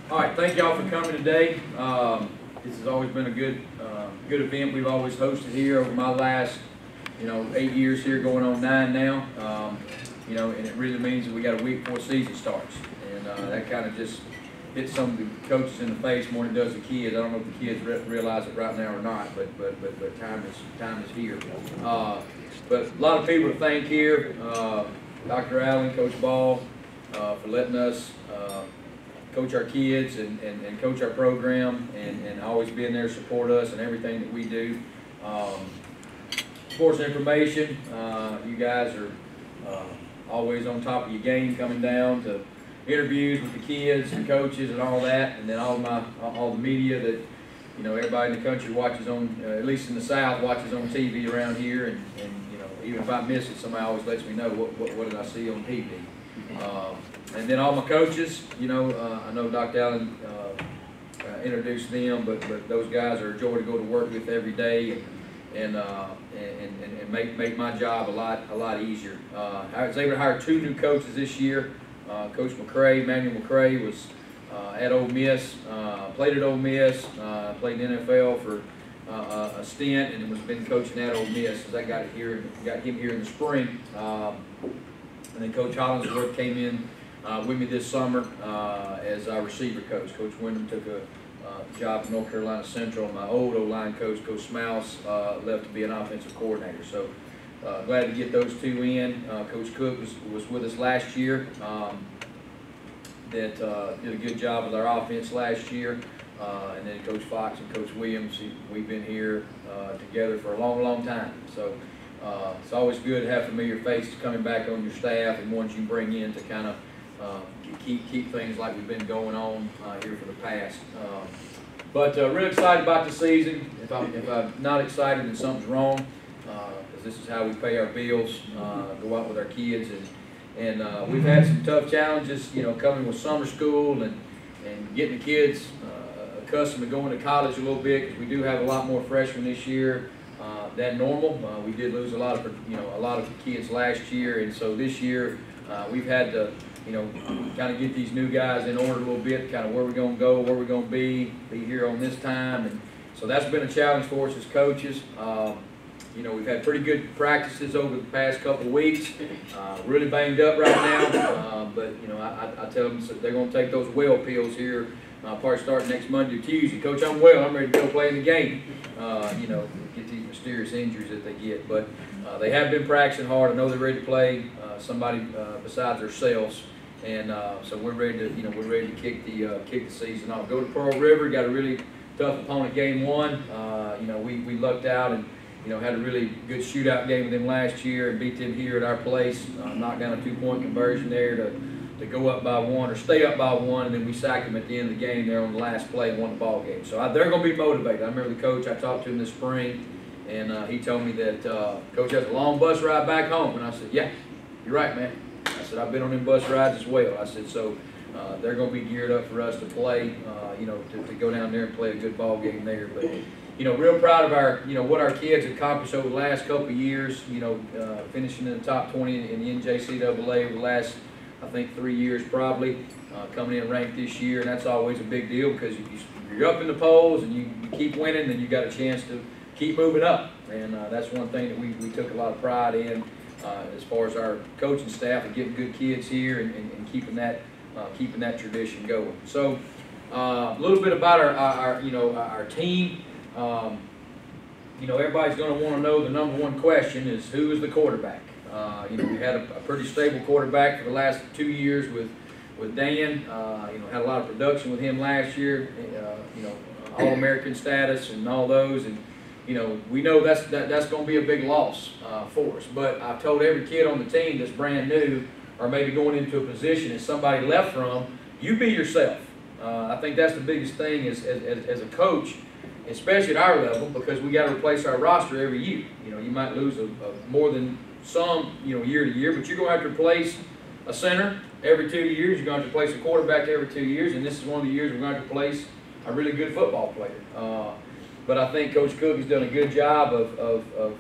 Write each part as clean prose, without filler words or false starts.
All right, thank y'all for coming today. This has always been a good event we've always hosted here over my last, 8 years here, going on 9 now. And it really means that we got a week before season starts, and that kind of just hits some of the coaches in the face more than it does the kids. I don't know if the kids realize it right now or not, but time is here. But a lot of people to thank here. Dr. Allen, Coach Ball, for letting us coach our kids and coach our program and always being there to support us and everything that we do. Sports information, you guys are always on top of your game, coming down to interviews with the kids and coaches and all that, and then all the media that everybody in the country watches on, at least in the South, watches on TV around here, and even if I miss it, somebody always lets me know what did I see on TV. And then all my coaches, I know Dr. Allen introduced them, but those guys are a joy to go to work with every day, and make my job a lot easier. I was able to hire 2 new coaches this year. Coach Manuel McCray was at Ole Miss, played at Ole Miss, played in the NFL for a stint, and was been coaching at Ole Miss as I got him here in the spring. And then Coach Hollingsworth came in with me this summer as our receiver coach. Coach Wyndham took a job at North Carolina Central. My old O-line coach, Coach Smouse, left to be an offensive coordinator. So glad to get those 2 in. Coach Cook was with us last year. That did a good job with our offense last year. And then Coach Fox and Coach Williams, we've been here together for a long time. So it's always good to have familiar faces coming back on your staff and ones you bring in to kind of keep things like we've been going on here for the past. But really excited about the season. If I'm not excited, then something's wrong, because this is how we pay our bills, go out with our kids, and we've had some tough challenges, coming with summer school and getting the kids accustomed to going to college a little bit, because we do have a lot more freshmen this year than normal. We did lose a lot of kids last year, and so this year we've had to kind of get these new guys in order a little bit, kind of where we're going to go, where we're going to be here on this time, and so that's been a challenge for us as coaches. We've had pretty good practices over the past couple of weeks. Really banged up right now, but I tell them they're going to take those well pills here. Probably starting next Monday or Tuesday. Coach, I'm well. I'm ready to go play in the game. Get these mysterious injuries that they get, but they have been practicing hard. I know they're ready to play somebody besides themselves, and so we're ready to kick the season off. Go to Pearl River. Got a really tough opponent game 1. We lucked out and had a really good shootout game with them last year and beat them here at our place. Knocked down a 2-point conversion there to go up by 1 or stay up by 1, and then we sacked them at the end of the game there on the last play and won the ball game. So they're going to be motivated. I remember the coach, I talked to him this spring, and he told me that Coach has a long bus ride back home. And I said, yeah, you're right, man. I said, I've been on them bus rides as well. I said, so they're going to be geared up for us to play, to go down there and play a good ball game there. But real proud of our, what our kids accomplished over the last couple of years, finishing in the top 20 in the NJCAA over the last, I think, 3 years probably, coming in ranked this year, and that's always a big deal, because if you're up in the polls and you keep winning, then you got a chance to keep moving up, and that's one thing that we took a lot of pride in as far as our coaching staff and getting good kids here and keeping that tradition going. So a little bit about our team. Everybody's going to want to know the number 1 question is, who is the quarterback? We had a pretty stable quarterback for the last 2 years with Dan. Had a lot of production with him last year. All-American status and all those, and we know that's going to be a big loss for us. But I've told every kid on the team that's brand new or maybe going into a position that somebody left from, you be yourself. I think that's the biggest thing as a coach, especially at our level, because we got to replace our roster every year. You might lose more than some, year to year, but you're going to have to replace a center every 2 years. You're going to have to replace a quarterback every 2 years, and this is one of the years we're going to have to replace a really good football player. But I think Coach Cook has done a good job of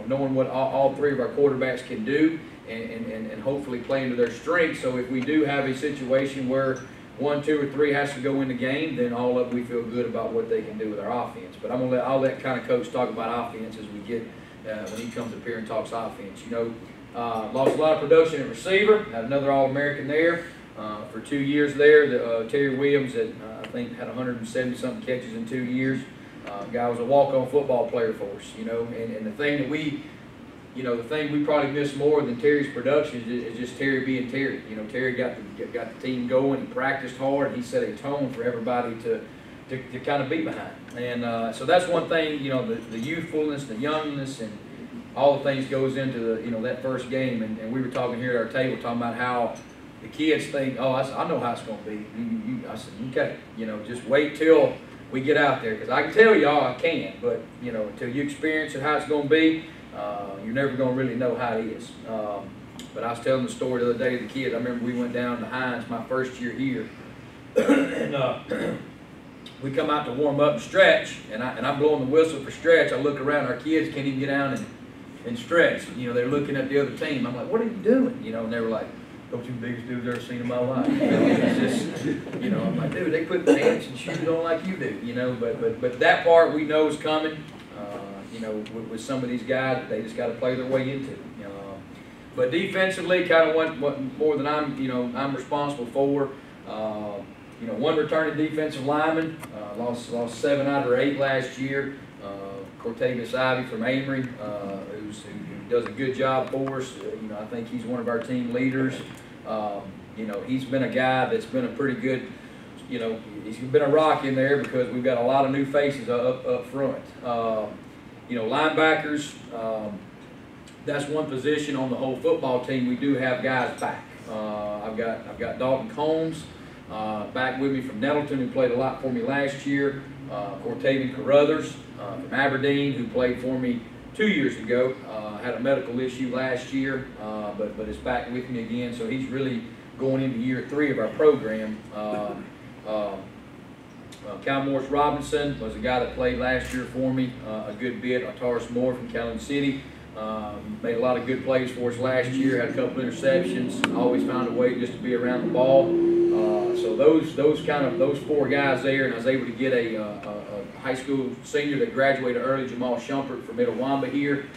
knowing what all 3 of our quarterbacks can do, and hopefully play into their strengths. So if we do have a situation where 1, 2, or 3 has to go in the game, then all of we feel good about what they can do with our offense. But I'll let kind of coach talk about offense as we get when he comes up here and talks offense. You know, lost a lot of production at receiver. Had another All-American there for 2 years there. Terry Williams that I think had 170-something catches in 2 years. Guy was a walk-on football player for us. You know, and the thing that we probably miss more than Terry's production is just Terry being Terry. You know, Terry got the team going. He practiced hard. He set a tone for everybody to kind of be behind. And so that's one thing. You know, the youthfulness, the youngness, and all the things goes into that first game. And we were talking here at our table talking about how the kids think, oh, I know how it's going to be. I said, okay, just wait till we get out there, because I can tell y'all I can, but until you experience it, how it's going to be. You're never going to really know how it is. But I was telling the story the other day to the kids. I remember we went down to Hines my first year here, and we come out to warm up and stretch, and I'm blowing the whistle for stretch. I look around, our kids can't even get down and stretch. They're looking at the other team. I'm like, what are you doing? And they were like, those are the biggest dudes I've ever seen in my life. It's just, I'm like, dude, they put pants and shoes on like you do. But that part we know is coming. With some of these guys, they just got to play their way into. But defensively, kind of what more than I'm responsible for. One returning defensive lineman, lost 7 out of 8 last year. Cortavius Ivy from Amory, who does a good job for us. I think he's one of our team leaders. He's been a guy that's been a pretty good. He's been a rock in there because we've got a lot of new faces up front. Linebackers, that's one position on the whole football team. We do have guys back. I've got Dalton Combs back with me from Nettleton, who played a lot for me last year. Cortavian Carruthers from Aberdeen, who played for me 2 years ago. Had a medical issue last year, but is back with me again. So he's really going into year 3 of our program. Cal Morris Robinson was a guy that played last year for me a good bit. Taurus Moore from Calhoun City made a lot of good plays for us last year. Had a couple interceptions. Always found a way just to be around the ball. So those 4 guys there, and I was able to get a high school senior that graduated early, Jamal Shumpert from Itawamba here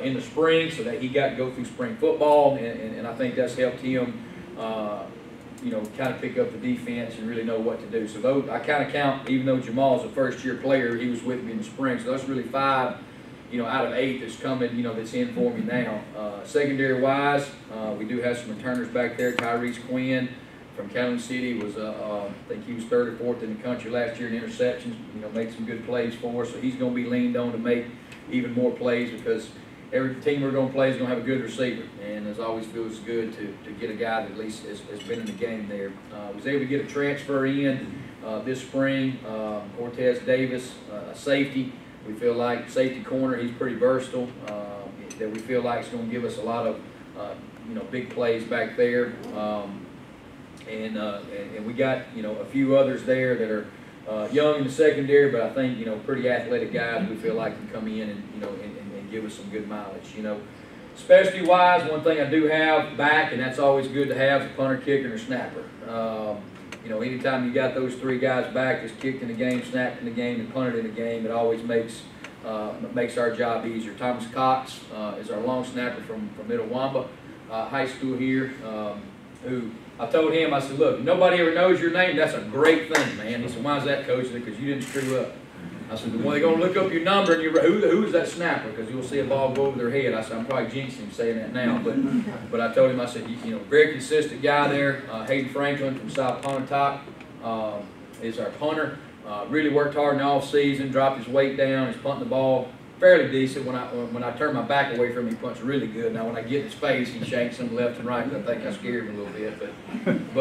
in the spring, so that he got to go through spring football, and I think that's helped him. Kind of pick up the defense and really know what to do. So those, I kind of count, even though Jamal's a first-year player, he was with me in the spring. So that's really 5, out of 8 that's coming, that's in for me now. Secondary-wise, we do have some returners back there. Tyrese Quinn from Calhoun City was, I think he was 3rd or 4th in the country last year in interceptions. Made some good plays for us. So he's going to be leaned on to make even more plays, because every team we're going to play is going to have a good receiver, and it always feels good to get a guy that at least has been in the game there. Was able to get a transfer in this spring, Cortez Davis, a safety. We feel like safety corner, he's pretty versatile, that we feel like is going to give us a lot of big plays back there. And we got a few others there that are young in the secondary, but I think pretty athletic guys we feel like can come in and and give us some good mileage. Specialty wise, one thing I do have back, and that's always good to have, is a punter, kicker, and a snapper. Anytime you got those 3 guys back, just kicked in the game, snapped in the game, and punted in the game, it always makes our job easier. Thomas Cox is our long snapper from Itawamba High School here, who I told him, I said, look, nobody ever knows your name. That's a great thing, man. He said, why is that, Coach? I said, because you didn't screw up. I said, well, they're going to look up your number, and who is that snapper? Because you'll see a ball go over their head. I said, I'm probably jinxing him saying that now. But I told him, I said, very consistent guy there. Hayden Franklin from South Pontotoc is our punter. Really worked hard in the off season, dropped his weight down. He's punting the ball fairly decent. When I turn my back away from him, he punts really good. Now when I get in his face, he shanks them left and right. I think I scared him a little bit.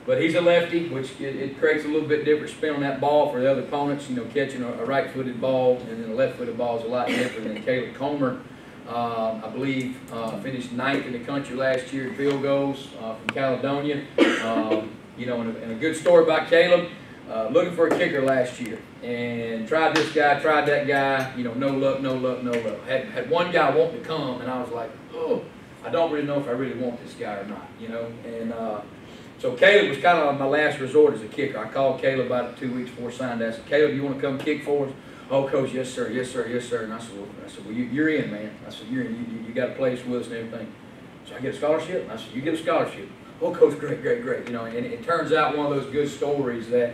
But he's a lefty, which it creates a little bit different spin on that ball for the other opponents. Catching a right-footed ball and then a left-footed ball is a lot different than Caleb Comer. I believe finished 9th in the country last year in field goals from Caledonia. And a good story about Caleb. Looking for a kicker last year, and tried this guy, tried that guy, no luck. Had one guy wanting to come, and I was like, oh, I don't really know if I really want this guy or not, and So Caleb was kind of my last resort as a kicker. I called Caleb about 2 weeks before signing. I said, Caleb, you want to come kick for us? Oh, Coach, yes, sir, yes, sir, yes, sir. And I said, well, you're in, man. I said, you're in. You got a place with us and everything. So I get a scholarship? And I said, you get a scholarship. Oh, Coach, great, great, great. You know, and it turns out one of those good stories that,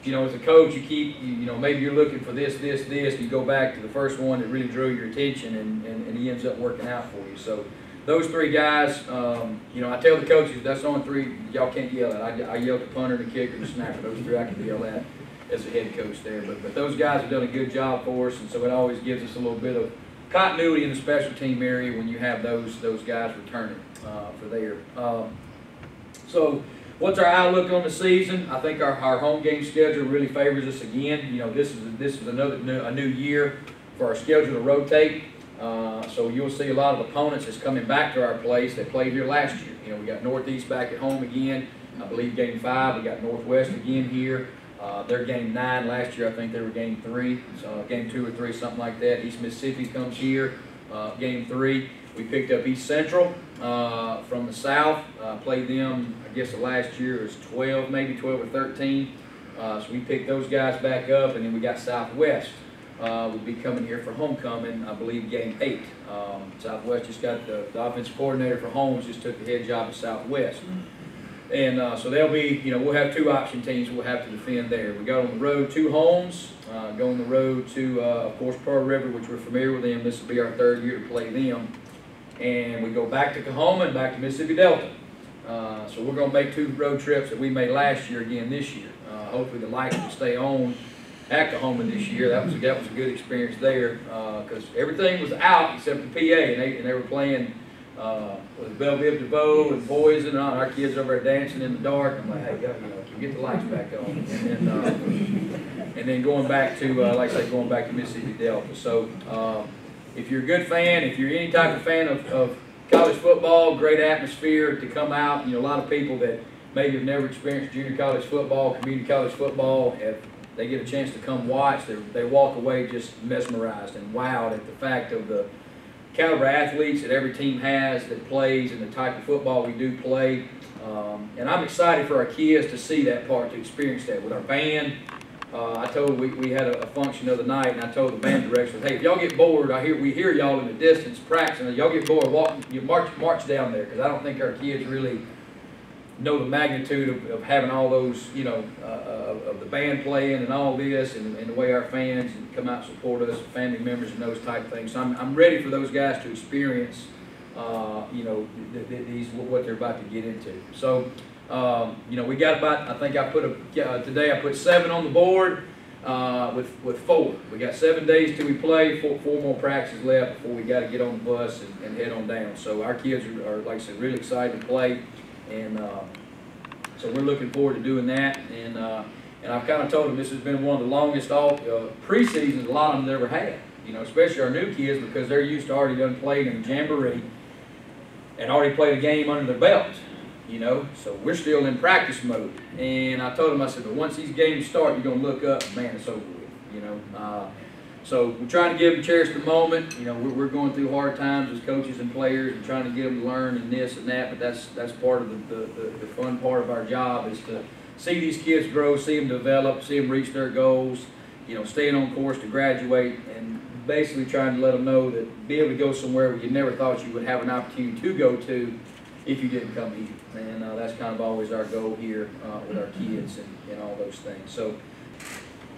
you know, as a coach, you keep, you know, maybe you're looking for this, you go back to the first one that really drew your attention, and he ends up working out for you. So those 3 guys, you know, I tell the coaches, that's the only 3 y'all can't yell at. I yell at the punter, the kicker, the snapper. Those 3 I can yell at as a head coach there. But those guys have done a good job for us, and so it always gives us a little bit of continuity in the special team area when you have those guys returning for there. So what's our outlook on the season? I think our home game schedule really favors us again. You know, this is a new year for our schedule to rotate. So you'll see a lot of opponents that's coming back to our place that played here last year. You know, we got Northeast back at home again. I believe game 5. We got Northwest again here. They're game 9 last year. I think they were game 3. So game 2 or 3, something like that. East Mississippi comes here, game 3. We picked up East Central from the south. Played them, I guess the last year was 12, maybe 12 or 13. So we picked those guys back up, and then we got Southwest. Will be coming here for homecoming, I believe, game 8. Southwest just got the offensive coordinator for Holmes just took the head job at Southwest. And so they'll be, you know, we'll have 2 option teams we'll have to defend there. We go on the road to Holmes, go on the road to, of course, Pearl River, which we're familiar with them. This will be our 3rd year to play them. And we go back to Kahoma and back to Mississippi Delta. So we're going to make 2 road trips that we made last year again this year. Hopefully the lights will stay on at Kahoma this year. That was a good experience there because everything was out except the PA, and they were playing with Belle Biv DeVoe and Poison and all. Our kids over there dancing in the dark. I'm like, hey, you know, get the lights back on. And then going back to, like I say, going back to Mississippi Delta. So if you're a good fan, if you're any type of fan of college football, great atmosphere to come out. You know, a lot of people that maybe have never experienced junior college football, community college football, they get a chance to come watch. They walk away just mesmerized and wowed at the fact of the caliber athletes that every team has that plays and the type of football we do play. And I'm excited for our kids to see that part, to experience that with our band. We had a function the other night, and I told the band director, hey, if y'all get bored, we hear y'all in the distance practicing. Y'all get bored, you march down there, because I don't think our kids really know the magnitude of having all those, you know, of the band playing and all this, and the way our fans come out and support us, family members and those type of things. So I'm ready for those guys to experience, you know, what they're about to get into. So, you know, we got about, I think today I put 7 on the board with 4. We got 7 days till we play, 4 more practices left before we got to get on the bus and head on down. So our kids are, like I said, really excited to play. And so we're looking forward to doing that. And I've kind of told them this has been one of the longest preseasons a lot of them ever had. You know, especially our new kids, because they're used to already done played in a jamboree and already played a game under their belt. You know, so we're still in practice mode. And I told them, I said, but once these games start, you're going to look up, and man, it's over with. You know, so we're trying to give them cherish the moment. You know, we're going through hard times as coaches and players and trying to get them to learn and this and that, but that's part of the fun part of our job, is to see these kids grow, see them develop, see them reach their goals, you know, staying on course to graduate, and basically trying to let them know that be able to go somewhere where you never thought you would have an opportunity to go to if you didn't come here. And that's kind of always our goal here with our kids and all those things. So,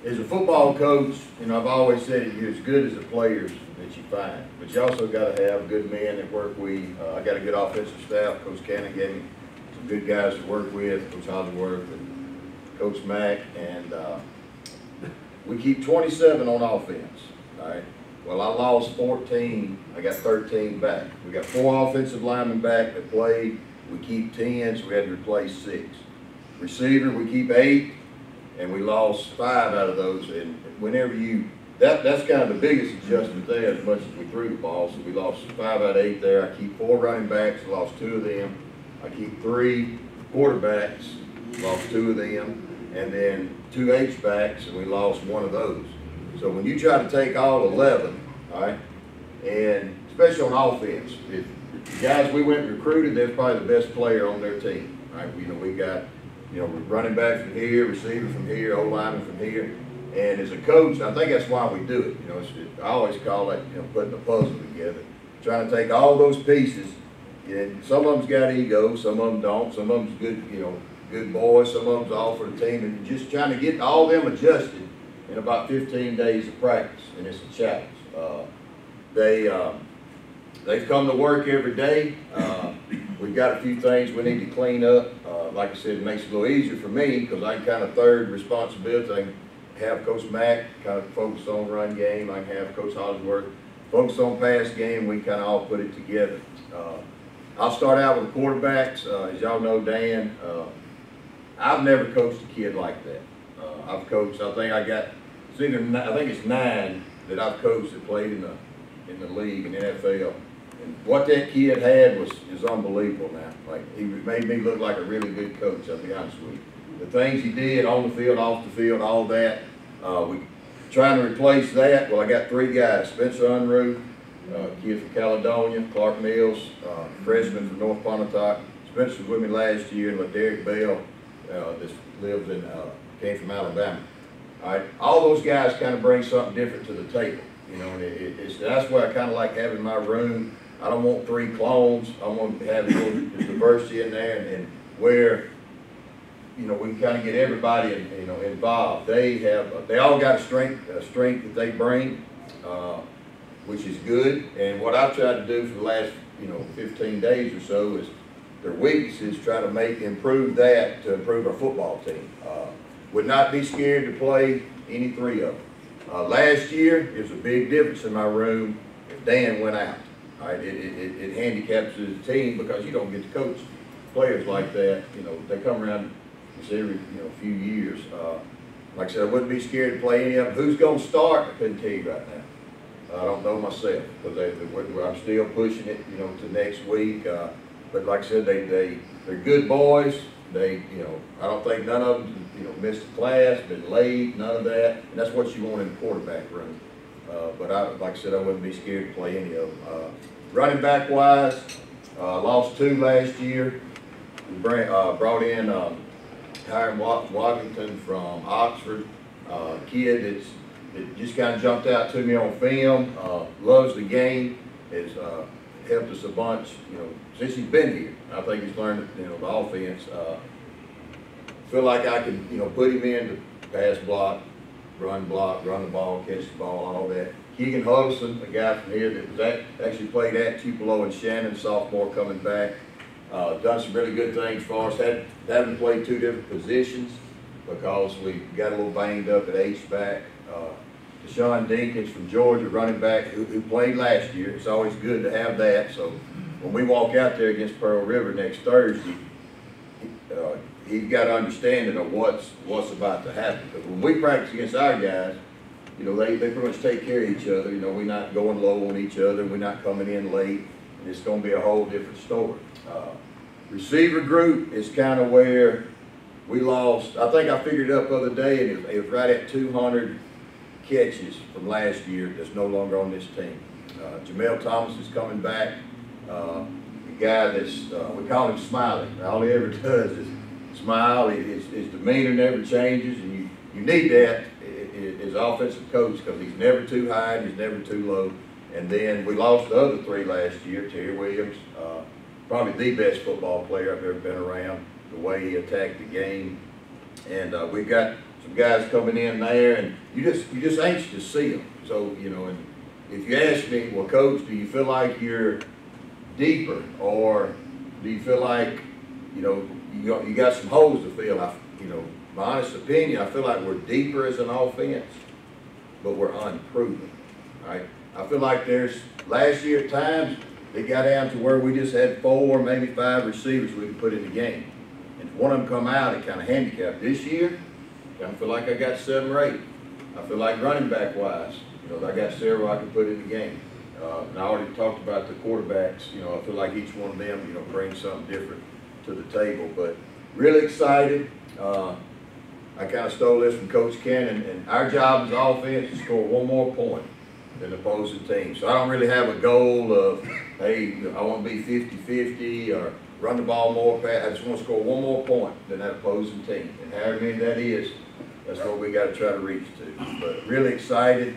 as a football coach, you know, I've always said you're as good as the players that you find, but you also got to have good men that work with. I got a good offensive staff. Coach Cannon gave me some good guys to work with, Coach Hollingsworth and Coach Mack, and we keep 27 on offense. All right. Well, I lost 14. I got 13 back. We got 4 offensive linemen back that played. We keep 10, so we had to replace 6. Receiver, we keep 8. And we lost 5 out of those. And whenever that's kind of the biggest adjustment there, as much as we threw the ball. So we lost 5 out of 8 there. I keep 4 running backs, lost 2 of them. I keep 3 quarterbacks, lost 2 of them. And then 2 H-backs, and we lost 1 of those. So when you try to take all 11, all right, and especially on offense, if the guys we went and recruited, they're probably the best player on their team. right? We got, running back from here, receiver from here, O-lineman from here. And as a coach, I think that's why we do it. I always call it, putting a puzzle together. Trying to take all those pieces, and some of them's got ego, some of them don't, some of them's good, good boys, some of them's all for the team, and just trying to get all them adjusted in about 15 days of practice, and it's a challenge. They've come to work every day. We've got a few things we need to clean up. Like I said, it makes it a little easier for me because I can kind of third responsibility. I can have Coach Mack kind of focus on run game. I can have Coach Hollingsworth focus on pass game. We kind of all put it together. I'll start out with quarterbacks. As y'all know, Dan, I've never coached a kid like that. I've coached, I think it's 9 that I've coached that played in the league, in the NFL. And what that kid had is unbelievable now. Like, he made me look like a really good coach, I'll be honest with you. The things he did on the field, off the field, all that. We trying to replace that. Well, I got 3 guys: Spencer Unruh, kid from Caledonia; Clark Mills, freshman from North Pontotoc. Spencer was with me last year, and Derek Bell, that lives came from Alabama. All right, all those guys kind of bring something different to the table, and that's why I kind of like having my room. I don't want 3 clones. I want to have a little diversity in there, and where we can kind of get everybody involved. They all got a strength that they bring, which is good. And what I've tried to do for the last 15 days or so is their weaknesses, try to improve that to improve our football team. Would not be scared to play any 3 of them. Last year, it was a big difference in my room if Dan went out. All right, it handicaps the team because you don't get to coach players like that. They come around every few years. Like I said, I wouldn't be scared to play any of them. Who's going to start? I couldn't tell you right now. I don't know myself because I'm still pushing it, to next week. But like I said, they're good boys. I don't think none of them, missed a class, been late, none of that. And that's what you want in the quarterback room. But like I said, I wouldn't be scared to play any of them. Running back wise, lost 2 last year. We brought in Tyron Washington from Oxford, kid that just kind of jumped out to me on film. Loves the game. Has helped us a bunch, since he's been here. I think he's learned, the offense. Feel like I can, put him in to pass block, run the ball, catch the ball, all that. Keegan Huddleston, a guy from here that actually played at Tupelo and Shannon, sophomore coming back. Done some really good things for us. Having played 2 different positions because we got a little banged up at H-back. Deshaun Dinkins from Georgia, running back, who played last year. It's always good to have that. So when we walk out there against Pearl River next Thursday, he's got an understanding of what's about to happen. Because when we practice against our guys, they pretty much take care of each other. We're not going low on each other. We're not coming in late. And it's going to be a whole different story. Receiver group is kind of where we lost. I think I figured it up the other day, and it was right at 200 catches from last year that's no longer on this team. Jamal Thomas is coming back. The guy that's, we call him Smiley. All he ever does is smile. His demeanor never changes, and you need that as offensive coach because he's never too high and he's never too low. And then we lost the other 3 last year. Terry Williams, probably the best football player I've ever been around, the way he attacked the game. And we've got some guys coming in there, and you're just anxious to see them. So, and if you ask me, well, Coach, do you feel like you're deeper, or do you feel like, you got some holes to fill? My honest opinion, I feel like we're deeper as an offense, but we're unproven, right? I feel like last year at times, it got down to where we just had 4, maybe 5 receivers we could put in the game. And if one of them come out, it kind of handicapped. This year, I kind of feel like I got 7 or 8. I feel like running back wise, I got several I can put in the game. And I already talked about the quarterbacks. I feel like each one of them, brings something different to the table. But really excited. I kind of stole this from Coach Cannon, and our job as offense is to score 1 more point than the opposing team. So I don't really have a goal of, hey, I want to be 50-50 or run the ball more, I just want to score one more point than that opposing team. And however many that is, that's what we got to try to reach to. But really excited.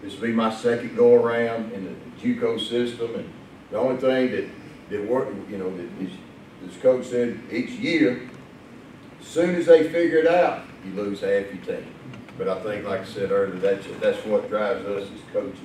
This will be my second go around in the JUCO system, and the only thing that worked, you know, that this coach said each year, as soon as they figure it out, you lose half your team. But I think, like I said earlier, that's what drives us as coaches.